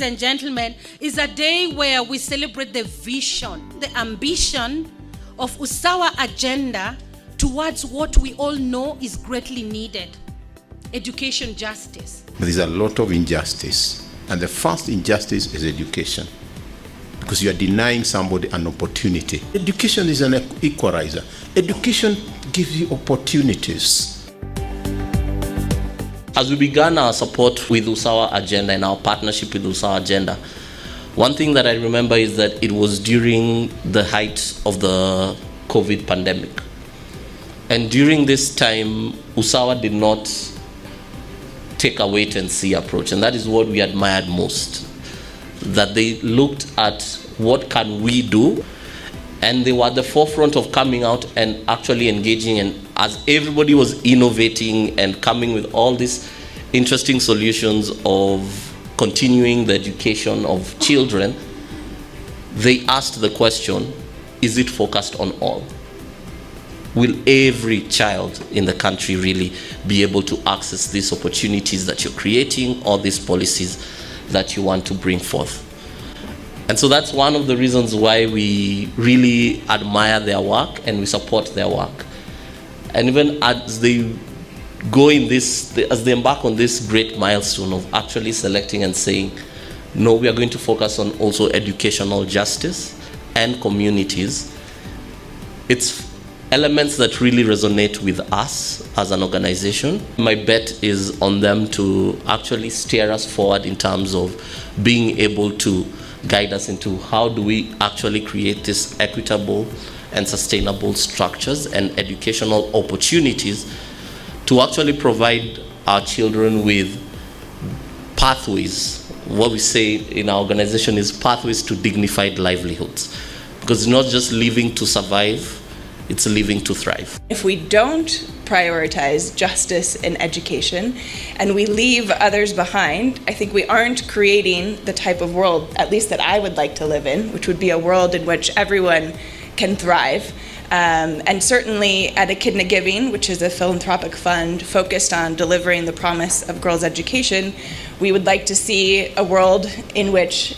and gentlemen, is a day where we celebrate the vision, the ambition of Usawa Agenda towards what we all know is greatly needed: education justice. There's a lot of injustice, and the first injustice is education, because you are denying somebody an opportunity. Education is an equalizer. Education gives you opportunities. As we began our support with Usawa Agenda and our partnership with Usawa Agenda, one thing that I remember is that it was during the height of the COVID pandemic. And during this time, Usawa did not take a wait-and-see approach, and that is what we admired most. That they looked at what can we do, and they were at the forefront of coming out and actually engaging. And as everybody was innovating and coming with all these interesting solutions of continuing the education of children, they asked the question, is it focused on all? Will every child in the country really be able to access these opportunities that you're creating, or these policies that you want to bring forth? And so that's one of the reasons why we really admire their work and we support their work. And even as they go in this, as they embark on this great milestone of actually selecting and saying, no, we are going to focus on also educational justice and communities, it's elements that really resonate with us as an organization. My bet is on them to actually steer us forward in terms of being able to guide us into how do we actually create this equitable and sustainable structures and educational opportunities to actually provide our children with pathways. What we say in our organization is pathways to dignified livelihoods, because it's not just living to survive, it's living to thrive. If we don't prioritize justice in education and we leave others behind, I think we aren't creating the type of world, at least that I would like to live in, which would be a world in which everyone can thrive. And certainly at Echidna Giving, which is a philanthropic fund focused on delivering the promise of girls' education, we would like to see a world in which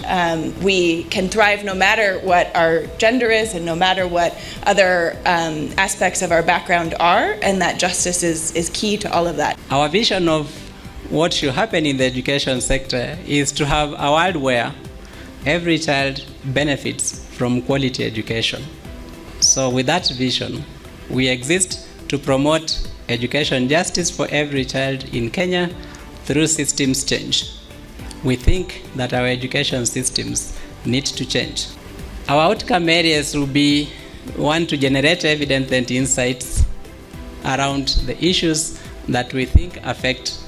we can thrive no matter what our gender is and no matter what other aspects of our background are, and that justice is key to all of that. Our vision of what should happen in the education sector is to have a world where every child benefits from quality education. So with that vision, we exist to promote education justice for every child in Kenya through systems change. We think that our education systems need to change. Our outcome areas will be, one, to generate evidence and insights around the issues that we think affect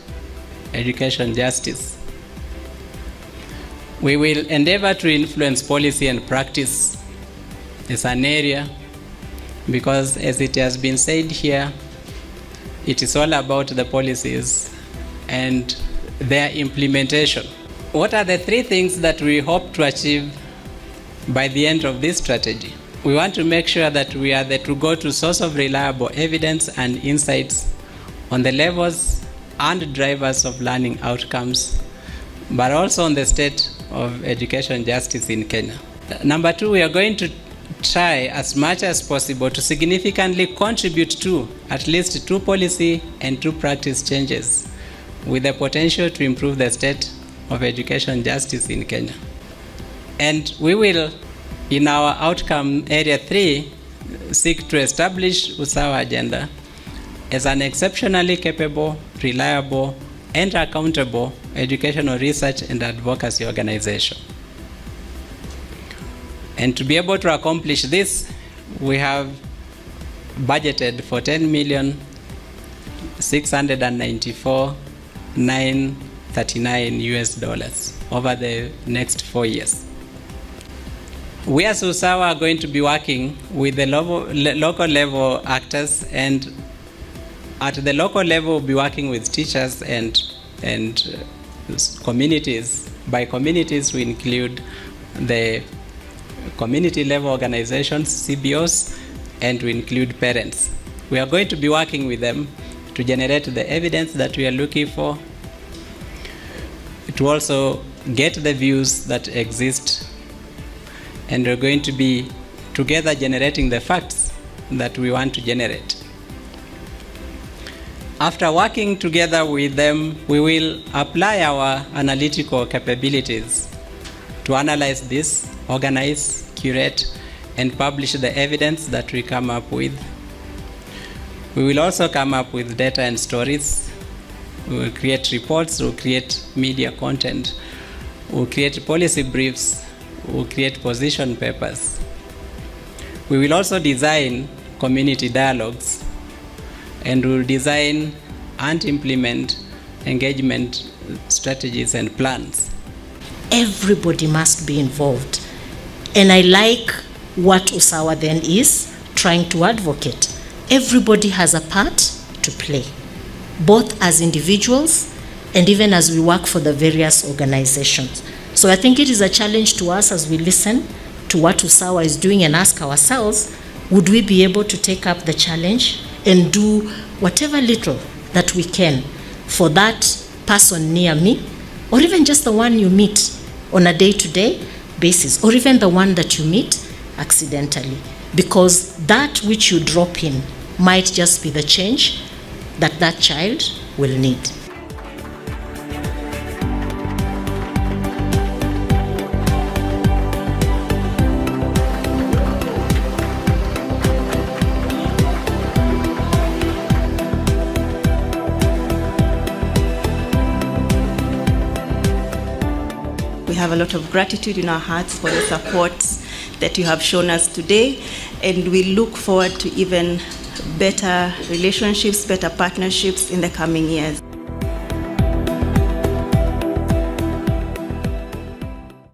education justice. We will endeavor to influence policy and practice as an area, because as it has been said here, it is all about the policies and their implementation. What are the three things that we hope to achieve by the end of this strategy? We want to make sure that we are the go-to source of reliable evidence and insights on the levels and drivers of learning outcomes, but also on the state of education justice in Kenya. Number two, we are going to try as much as possible to significantly contribute to at least 2 policy and 2 practice changes with the potential to improve the state of education justice in Kenya. And we will, in our outcome area 3, seek to establish Usawa Agenda as an exceptionally capable, reliable, and accountable educational research and advocacy organization. And to be able to accomplish this, we have budgeted for $10,694,939 over the next 4 years. We as Usawa are going to be working with the local level actors, and at the local level we'll be working with teachers and communities. By communities we include the community level organizations, CBOs, and to include parents. We are going to be working with them to generate the evidence that we are looking for, to also get the views that exist, and we're going to be together generating the facts that we want to generate. After working together with them, we will apply our analytical capabilities to analyze this, organize, curate, and publish the evidence that we come up with. We will also come up with data and stories. We will create reports, we'll create media content, we'll create policy briefs, we'll create position papers. We will also design community dialogues, and we'll design and implement engagement strategies and plans. Everybody must be involved. And I like what Usawa then is trying to advocate. Everybody has a part to play, both as individuals and even as we work for the various organizations. So I think it is a challenge to us as we listen to what Usawa is doing and ask ourselves, would we be able to take up the challenge and do whatever little that we can for that person near me, or even just the one you meet on a day-to-day basis, or even the one that you meet accidentally, because that which you drop in might just be the change that that child will need. We have a lot of gratitude in our hearts for the support that you have shown us today, and we look forward to even better relationships, better partnerships in the coming years.